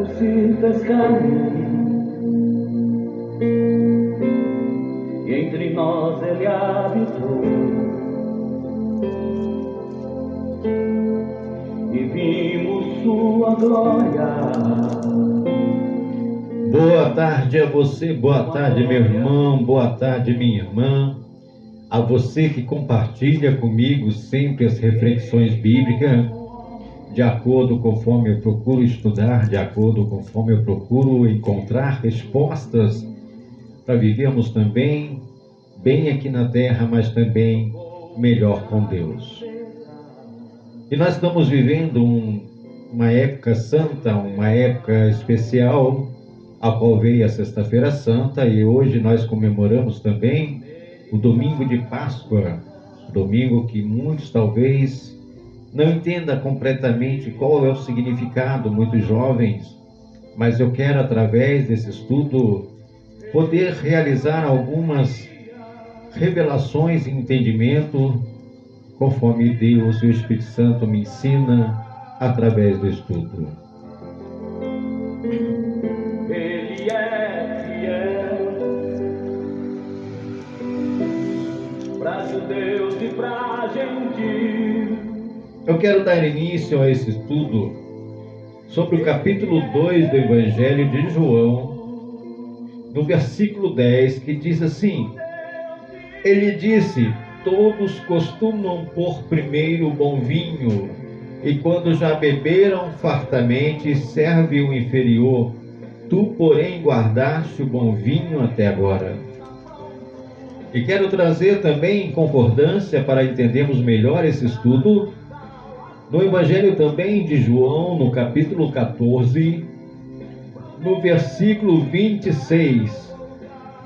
ressuscitas caminho, e entre nós ele habitou, e vimos sua glória. Boa tarde a você, boa tarde meu irmão, boa tarde minha irmã, a você que compartilha comigo sempre as reflexões bíblicas, de acordo conforme eu procuro estudar, de acordo conforme eu procuro encontrar respostas para vivermos também bem aqui na terra, mas também melhor com Deus. E nós estamos vivendo uma época santa, uma época especial, a qual veio a Sexta-feira Santa, e hoje nós comemoramos também o domingo de Páscoa, domingo que muitos talvez não entendam completamente qual é o significado, muitos jovens, mas eu quero, através desse estudo, poder realizar algumas revelações e entendimento, conforme Deus e o Espírito Santo me ensina através do estudo. Ele é fiel para judeus e para gentios. Eu quero dar início a esse estudo sobre o capítulo 2 do Evangelho de João, no versículo 10, que diz assim: ele disse: todos costumam pôr primeiro o bom vinho, e quando já beberam fartamente, serve o inferior. Tu, porém, guardaste o bom vinho até agora. E quero trazer também em concordância, para entendermos melhor esse estudo, no Evangelho também de João, no capítulo 14, no versículo 26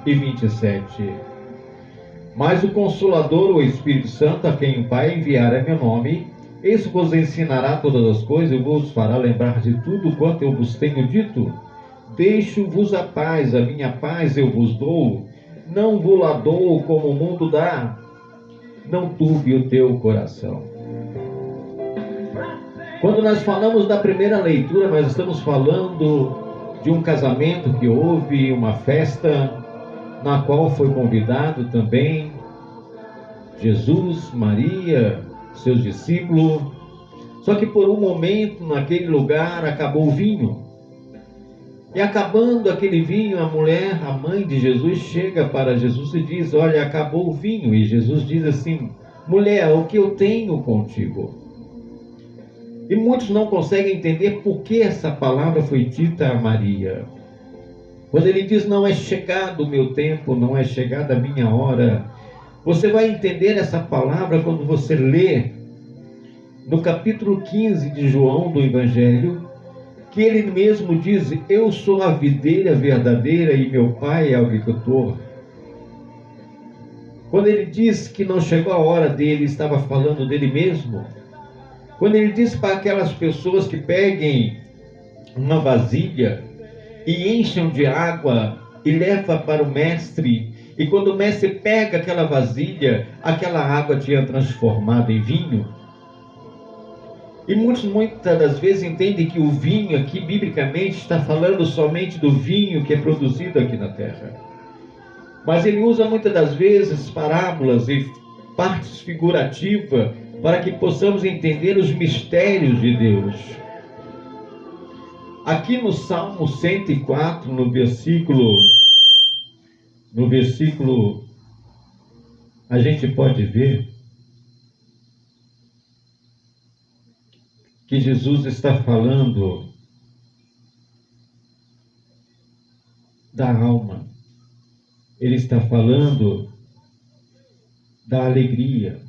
e 27. Mas o Consolador, o Espírito Santo, a quem o Pai enviar em meu nome, esse vos ensinará todas as coisas e vos fará lembrar de tudo quanto eu vos tenho dito. Deixo-vos a paz, a minha paz eu vos dou, não vos la dou como o mundo dá, não turbe o teu coração. Quando nós falamos da primeira leitura, nós estamos falando de um casamento que houve, uma festa, na qual foi convidado também Jesus, Maria, seus discípulos. Só que por um momento, naquele lugar, acabou o vinho. E acabando aquele vinho, a mulher, a mãe de Jesus, chega para Jesus e diz: olha, acabou o vinho. E Jesus diz assim: mulher, o que eu tenho contigo? E muitos não conseguem entender por que essa palavra foi dita a Maria. Quando ele diz: não é chegado o meu tempo, não é chegada a minha hora, você vai entender essa palavra quando você lê no capítulo 15 de João do Evangelho, que ele mesmo diz: eu sou a videira verdadeira e meu pai é o agricultor. Quando ele diz que não chegou a hora dele, estava falando dele mesmo. Quando ele diz para aquelas pessoas que peguem uma vasilha e encham de água e leva para o mestre, e quando o mestre pega aquela vasilha, aquela água tinha transformado em vinho. E muitas das vezes entendem que o vinho aqui, biblicamente, está falando somente do vinho que é produzido aqui na terra. Mas ele usa muitas das vezes parábolas e partes figurativas para que possamos entender os mistérios de Deus. Aqui no Salmo 104, no versículo, a gente pode ver que Jesus está falando da alma. Ele está falando da alegria.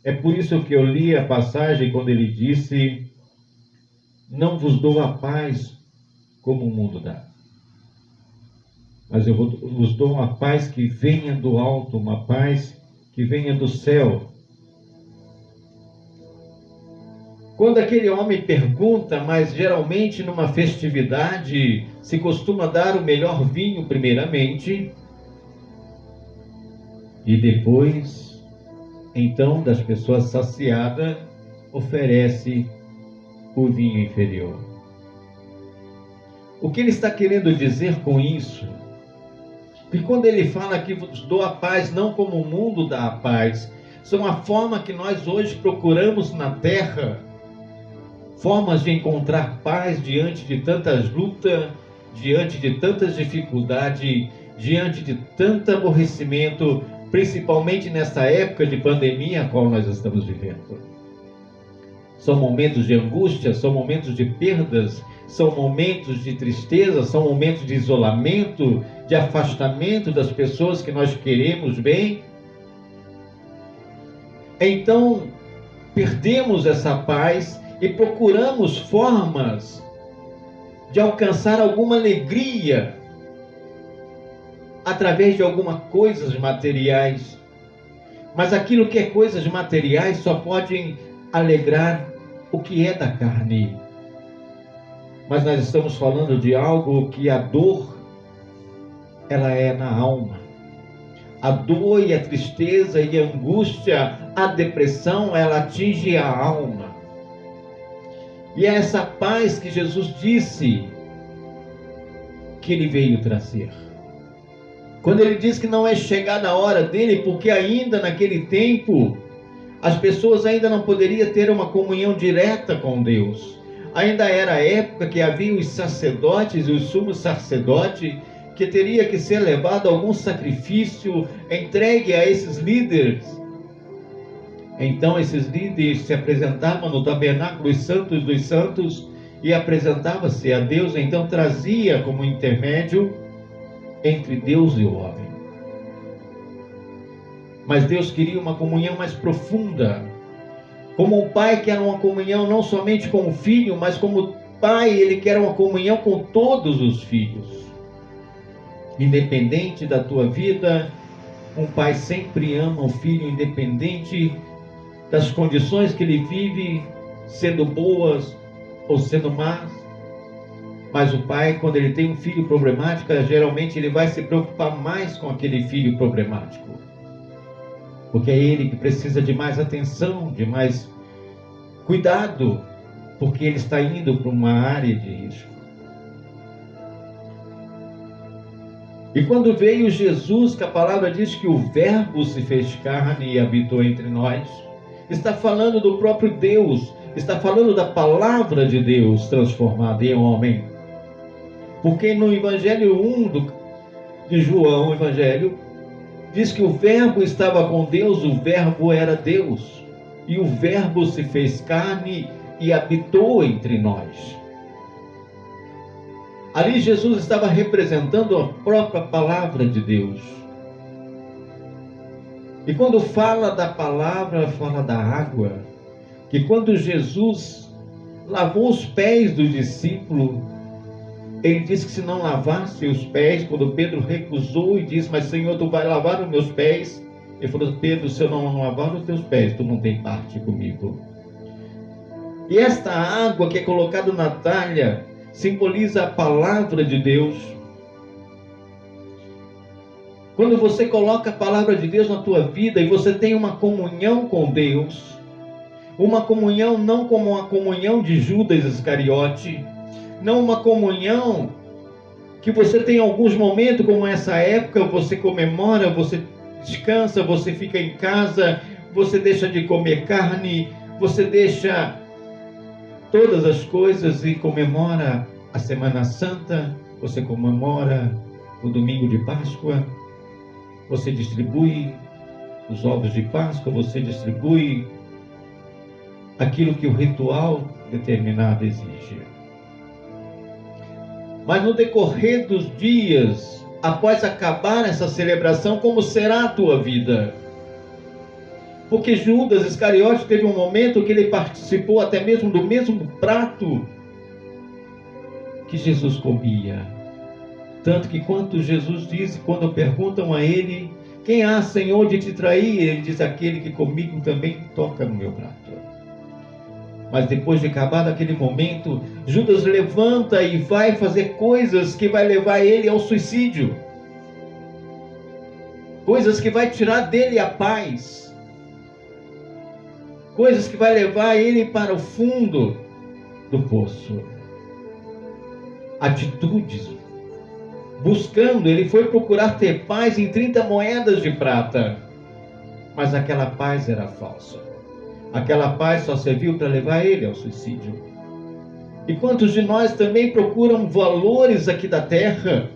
É por isso que eu li a passagem quando ele disse: não vos dou a paz como o mundo dá, mas eu vos dou uma paz que venha do alto, uma paz que venha do céu. Quando aquele homem pergunta, mas geralmente numa festividade se costuma dar o melhor vinho primeiramente, e depois, então, das pessoas saciadas, oferece o vinho inferior. O que ele está querendo dizer com isso? E quando ele fala que vos dou a paz, não como o mundo dá a paz, são a forma que nós hoje procuramos na terra, formas de encontrar paz diante de tantas lutas, diante de tantas dificuldades, diante de tanto aborrecimento, principalmente nessa época de pandemia a qual nós estamos vivendo. São momentos de angústia, são momentos de perdas, são momentos de tristeza, são momentos de isolamento, de afastamento das pessoas que nós queremos bem. Então, perdemos essa paz e procuramos formas de alcançar alguma alegria através de algumas coisas materiais. Mas aquilo que é coisas materiais só podem alegrar o que é da carne. Mas nós estamos falando de algo que a dor, ela é na alma. A dor e a tristeza e a angústia, a depressão, ela atinge a alma. E é essa paz que Jesus disse que ele veio trazer. Quando ele diz que não é chegada a hora dele, porque ainda naquele tempo as pessoas ainda não poderiam ter uma comunhão direta com Deus. Ainda era a época que havia os sacerdotes e os sumos sacerdotes que teria que ser levado a algum sacrifício entregue a esses líderes. Então esses líderes se apresentavam no tabernáculo dos santos e apresentava-se a Deus, então trazia como intermédio entre Deus e o homem. Mas Deus queria uma comunhão mais profunda, como um pai quer uma comunhão não somente com o filho, mas como pai ele quer uma comunhão com todos os filhos. Independente da tua vida, um pai sempre ama o filho, independente das condições que ele vive, sendo boas ou sendo más. Mas o pai, quando ele tem um filho problemático, geralmente ele vai se preocupar mais com aquele filho problemático, porque é ele que precisa de mais atenção, de mais cuidado, porque ele está indo para uma área de risco. E quando veio Jesus, que a palavra diz que o Verbo se fez carne e habitou entre nós, está falando do próprio Deus, está falando da palavra de Deus transformada em homem. Porque no Evangelho 1 de João, o Evangelho, diz que o Verbo estava com Deus, o Verbo era Deus, e o Verbo se fez carne e habitou entre nós. Ali Jesus estava representando a própria palavra de Deus. E quando fala da palavra, fala da água, que quando Jesus lavou os pés do discípulo, ele disse que se não lavasse os pés, quando Pedro recusou e disse, mas Senhor, tu vai lavar os meus pés? Ele falou, Pedro, se eu não lavar os teus pés, tu não tem parte comigo. E esta água que é colocada na talha, simboliza a palavra de Deus. Quando você coloca a palavra de Deus na tua vida e você tem uma comunhão com Deus, uma comunhão não como a comunhão de Judas Iscariote, não uma comunhão que você tem alguns momentos, como essa época, você comemora, você descansa, você fica em casa, você deixa de comer carne, você deixa todas as coisas e comemora a Semana Santa, você comemora o domingo de Páscoa, você distribui os ovos de Páscoa, você distribui aquilo que o ritual determinado exige. Mas no decorrer dos dias, após acabar essa celebração, como será a tua vida? Porque Judas Iscariote teve um momento que ele participou até mesmo do mesmo prato que Jesus comia. Tanto que quando Jesus disse, quando perguntam a ele, quem há, Senhor, de te trair? Ele diz, aquele que comigo também toca no meu prato. Mas depois de acabar aquele momento, Judas levanta e vai fazer coisas que vai levar ele ao suicídio. Coisas que vai tirar dele a paz. Coisas que vai levar ele para o fundo do poço. atitudes. Buscando, ele foi procurar ter paz em 30 moedas de prata. Mas aquela paz era falsa. Aquela paz só serviu para levar ele ao suicídio. E quantos de nós também procuram valores aqui da terra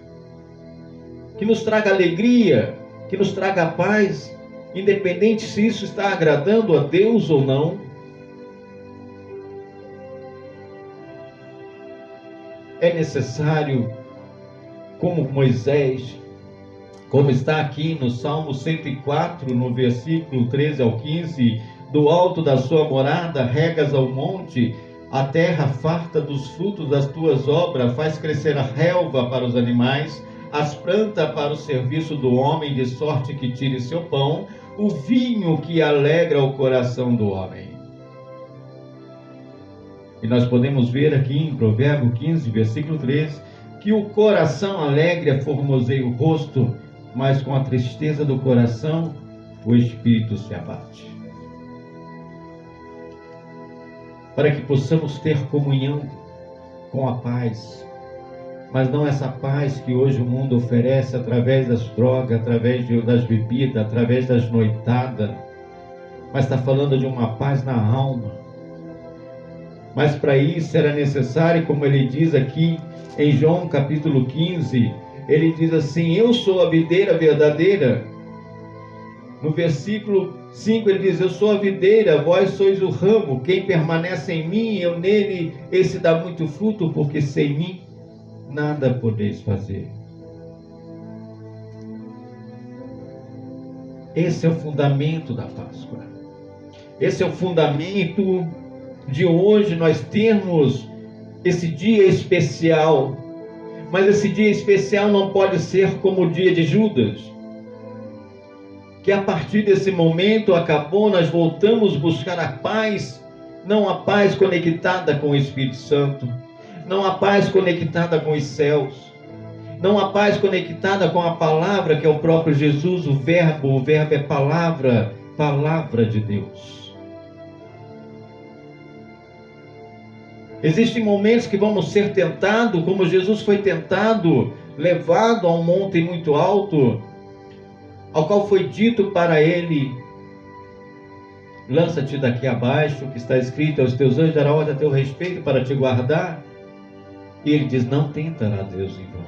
que nos traga alegria, que nos traga paz, independente se isso está agradando a Deus ou não? É necessário, como Moisés, como está aqui no Salmo 104, no versículo 13 ao 15, do alto da sua morada regas ao monte, a terra farta dos frutos das tuas obras, faz crescer a relva para os animais, as plantas para o serviço do homem, de sorte que tire seu pão, o vinho que alegra o coração do homem. E nós podemos ver aqui em Provérbio 15, versículo 13, que o coração alegre formoseia o rosto, mas com a tristeza do coração o espírito se abate. Para que possamos ter comunhão com a paz, mas não essa paz que hoje o mundo oferece através das drogas, através das bebidas, através das noitadas, mas está falando de uma paz na alma. Mas para isso era necessário, como ele diz aqui em João capítulo 15, ele diz assim: eu sou a videira verdadeira. No versículo 5 ele diz: eu sou a videira, vós sois o ramo, quem permanece em mim, eu nele, esse dá muito fruto, porque sem mim nada podeis fazer. Esse é o fundamento da Páscoa. Esse é o fundamento de hoje nós termos esse dia especial. Mas esse dia especial não pode ser como o dia de Judas, que a partir desse momento acabou, nós voltamos a buscar a paz, não a paz conectada com o Espírito Santo, não a paz conectada com os céus, não a paz conectada com a palavra que é o próprio Jesus, o verbo é palavra, palavra de Deus. Existem momentos que vamos ser tentados, como Jesus foi tentado, levado a um monte muito alto, ao qual foi dito para ele: lança-te daqui abaixo, que está escrito, aos teus anjos dará ordem a teu respeito para te guardar. E ele diz: não tentará Deus em vão.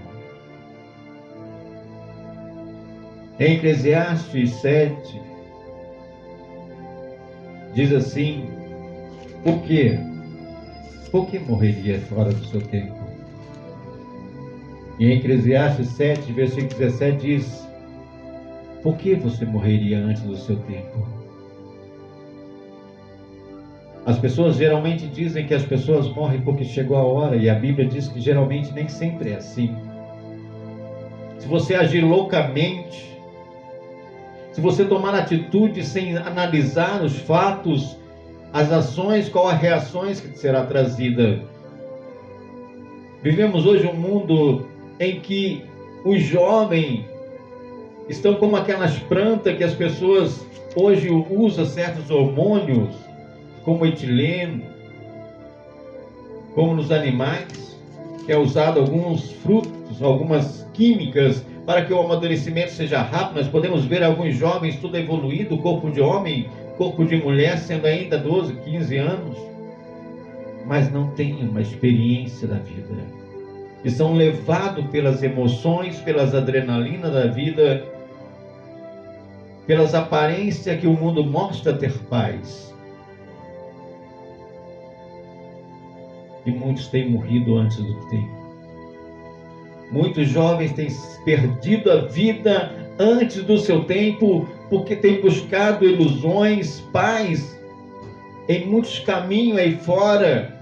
Em Eclesiastes 7, diz assim: por quê? Por que morreria fora do seu tempo? E em Eclesiastes 7, versículo 17 diz: por que você morreria antes do seu tempo? As pessoas geralmente dizem que as pessoas morrem porque chegou a hora, e a Bíblia diz que geralmente nem sempre é assim. Se você agir loucamente, se você tomar atitude sem analisar os fatos, as ações, qual as reações que será trazida. Vivemos hoje um mundo em que os jovens estão como aquelas plantas que as pessoas hoje usam certos hormônios, como etileno, como nos animais, que é usado alguns frutos, algumas químicas para que o amadurecimento seja rápido. Nós podemos ver alguns jovens tudo evoluído, corpo de homem, corpo de mulher, sendo ainda 12, 15 anos, mas não têm uma experiência da vida, e são levados pelas emoções, pelas adrenalinas da vida, pelas aparências que o mundo mostra ter paz. E muitos têm morrido antes do tempo. Muitos jovens têm perdido a vida antes do seu tempo, porque têm buscado ilusões, paz, em muitos caminhos aí fora,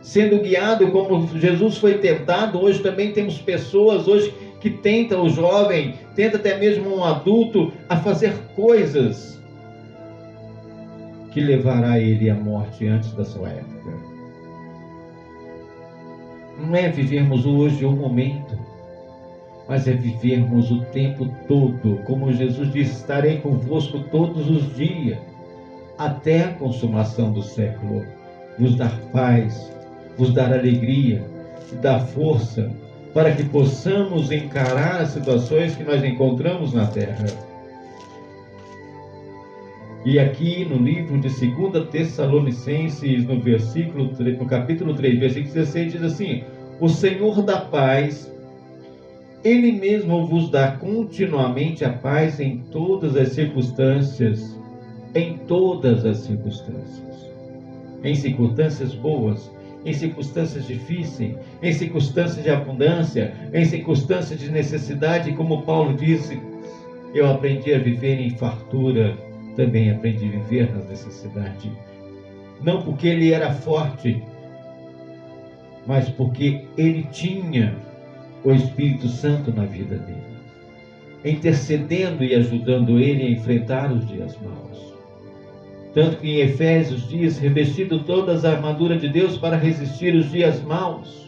sendo guiado como Jesus foi tentado. Hoje também temos pessoas hoje que tentam o jovem, tenta até mesmo um adulto a fazer coisas que levará ele à morte antes da sua época. Não é vivermos hoje o momento, mas é vivermos o tempo todo. Como Jesus disse: estarei convosco todos os dias, até a consumação do século. Vos dar paz, vos dar alegria, dá força para que possamos encarar as situações que nós encontramos na terra. E aqui no livro de 2 Tessalonicenses, no capítulo 3, versículo 16, diz assim: o Senhor da paz, Ele mesmo vos dá continuamente a paz em todas as circunstâncias, em circunstâncias boas, em circunstâncias difíceis, em circunstâncias de abundância, em circunstâncias de necessidade, como Paulo disse, eu aprendi a viver em fartura, também aprendi a viver na necessidade. Não porque ele era forte, mas porque ele tinha o Espírito Santo na vida dele, intercedendo e ajudando ele a enfrentar os dias maus. Tanto que em Efésios diz, revestido todas a armadura de Deus para resistir os dias maus.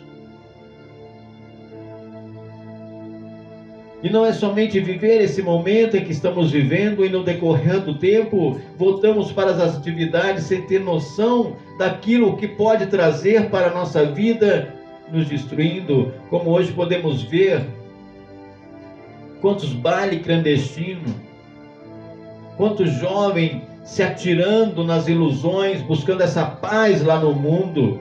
E não é somente viver esse momento em que estamos vivendo e no decorrer do tempo voltamos para as atividades sem ter noção daquilo que pode trazer para a nossa vida, nos destruindo, como hoje podemos ver quantos bailes clandestinos, quantos jovens se atirando nas ilusões, buscando essa paz lá no mundo,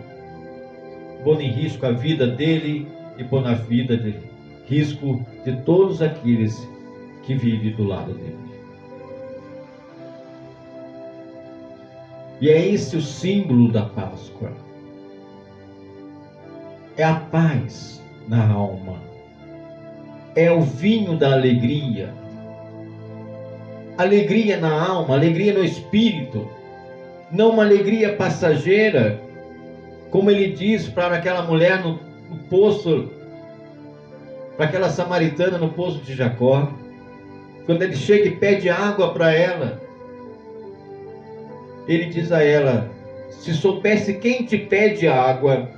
pondo em risco a vida dele e pondo a vida dele risco de todos aqueles que vivem do lado dele. E é esse o símbolo da Páscoa. É a paz na alma. É o vinho da alegria. Alegria na alma, alegria no espírito. Não uma alegria passageira, como ele diz para aquela mulher no poço, para aquela samaritana no poço de Jacó, quando ele chega e pede água para ela, ele diz a ela: se soubesse quem te pede água,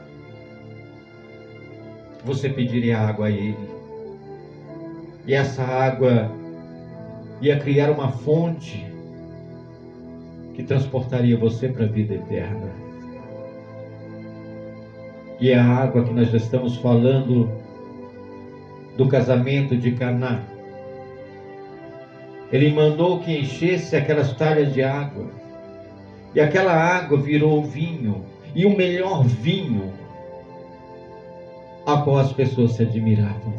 você pediria água a ele, e essa água ia criar uma fonte que transportaria você para a vida eterna. E é a água que nós já estamos falando do casamento de Caná. Ele mandou que enchesse aquelas talhas de água, e aquela água virou vinho, e o melhor vinho, a qual as pessoas se admiravam.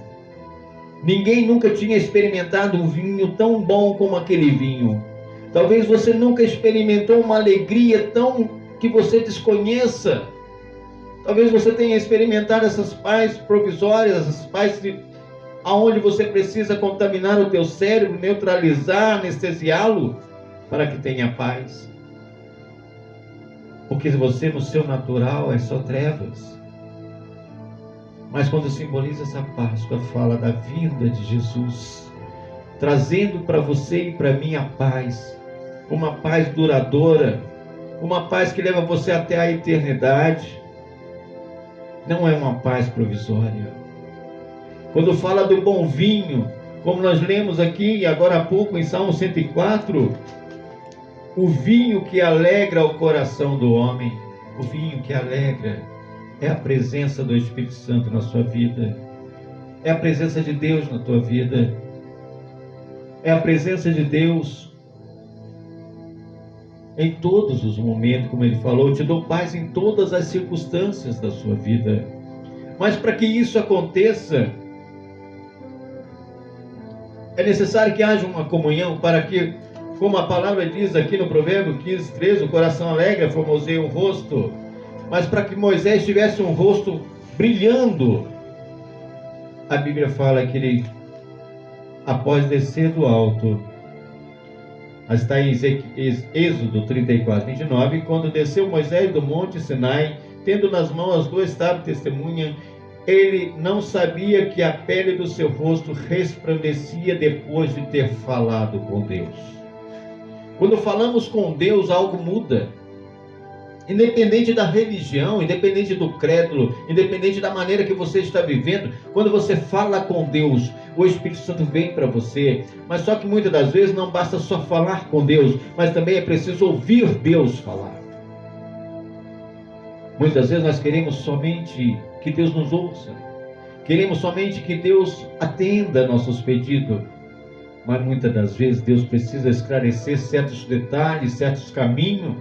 Ninguém nunca tinha experimentado um vinho tão bom como aquele vinho. Talvez você nunca experimentou uma alegria tão que você desconheça. Talvez você tenha experimentado essas paz provisórias, essas paz aonde você precisa contaminar o teu cérebro, neutralizar, anestesiá-lo, para que tenha paz. Porque você no seu natural é só trevas. Mas quando simboliza essa Páscoa, fala da vinda de Jesus, trazendo para você e para mim a paz, uma paz duradoura, uma paz que leva você até a eternidade. Não é uma paz provisória. Quando fala do bom vinho, como nós lemos aqui agora há pouco em Salmo 104, o vinho que alegra o coração do homem, o vinho que alegra, é a presença do Espírito Santo na sua vida, é a presença de Deus na tua vida, é a presença de Deus em todos os momentos, como ele falou, te dou paz em todas as circunstâncias da sua vida. Mas para que isso aconteça, é necessário que haja uma comunhão, para que, como a palavra diz aqui no Provérbio 15:13, o coração alegre formoseia o rosto. Mas para que Moisés tivesse um rosto brilhando, a Bíblia fala que ele, após descer do alto, está em Êxodo 34:29, quando desceu Moisés do monte Sinai, tendo nas mãos as duas tábuas de testemunha, ele não sabia que a pele do seu rosto resplandecia depois de ter falado com Deus. Quando falamos com Deus, algo muda. Independente da religião, independente do credo, independente da maneira que você está vivendo, quando você fala com Deus, o Espírito Santo vem para você. Mas só que muitas das vezes não basta só falar com Deus, mas também é preciso ouvir Deus falar. Muitas vezes nós queremos somente que Deus nos ouça. Queremos somente que Deus atenda nossos pedidos. Mas muitas das vezes Deus precisa esclarecer certos detalhes, certos caminhos.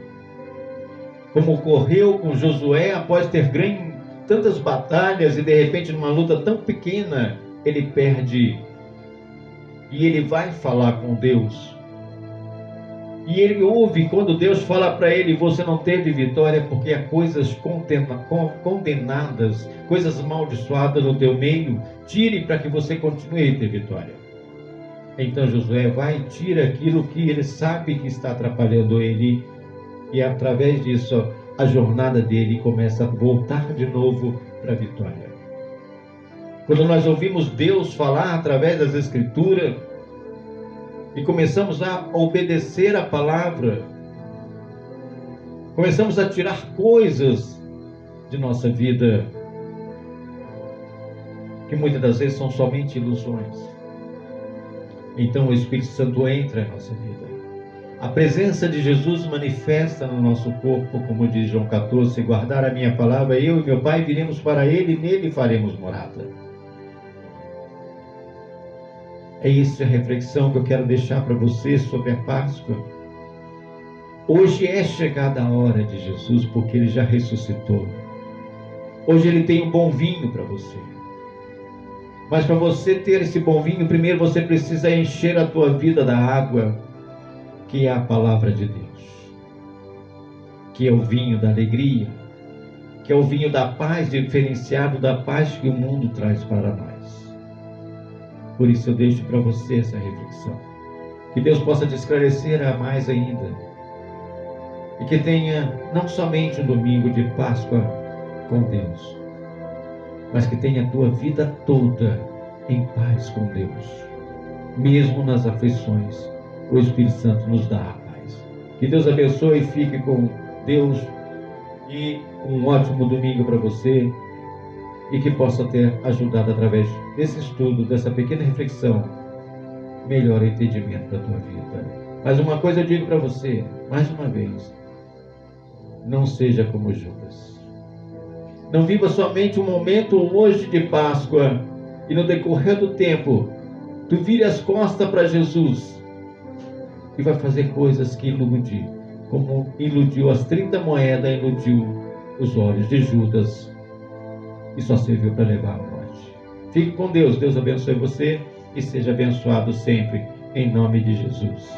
Como ocorreu com Josué após ter ganho tantas batalhas e de repente numa luta tão pequena, ele perde. E ele vai falar com Deus. E ele ouve quando Deus fala para ele: você não teve vitória porque há coisas condenadas, coisas amaldiçoadas no teu meio. Tire para que você continue a ter vitória. Então Josué vai e tira aquilo que ele sabe que está atrapalhando ele. E através disso a jornada dele começa a voltar de novo para a vitória. Quando nós ouvimos Deus falar através das Escrituras, e começamos a obedecer a palavra, começamos a tirar coisas de nossa vida, que muitas das vezes são somente ilusões. Então o Espírito Santo entra em nossa vida. A presença de Jesus manifesta no nosso corpo, como diz João 14, se guardar a minha palavra, eu e meu Pai viremos para Ele e nele faremos morada. É isso a reflexão que eu quero deixar para você sobre a Páscoa. Hoje é chegada a hora de Jesus, porque Ele já ressuscitou. Hoje Ele tem um bom vinho para você. Mas para você ter esse bom vinho, primeiro você precisa encher a tua vida da água, que é a palavra de Deus, que é o vinho da alegria, que é o vinho da paz, diferenciado da paz que o mundo traz para nós. Por isso eu deixo para você essa reflexão. Que Deus possa te esclarecer a mais ainda. E que tenha não somente um domingo de Páscoa com Deus, mas que tenha a tua vida toda em paz com Deus. Mesmo nas aflições, o Espírito Santo nos dá a paz. Que Deus abençoe e fique com Deus. E um ótimo domingo para você. E que possa ter ajudado através desse estudo, dessa pequena reflexão, melhor entendimento da tua vida. Mas uma coisa eu digo para você, mais uma vez: não seja como Judas. Não viva somente um momento hoje de Páscoa e no decorrer do tempo tu vire as costas para Jesus e vai fazer coisas que ilude, como iludiu as 30 moedas, iludiu os olhos de Judas e só serviu para levar a morte. Fique com Deus. Deus abençoe você e seja abençoado sempre, em nome de Jesus.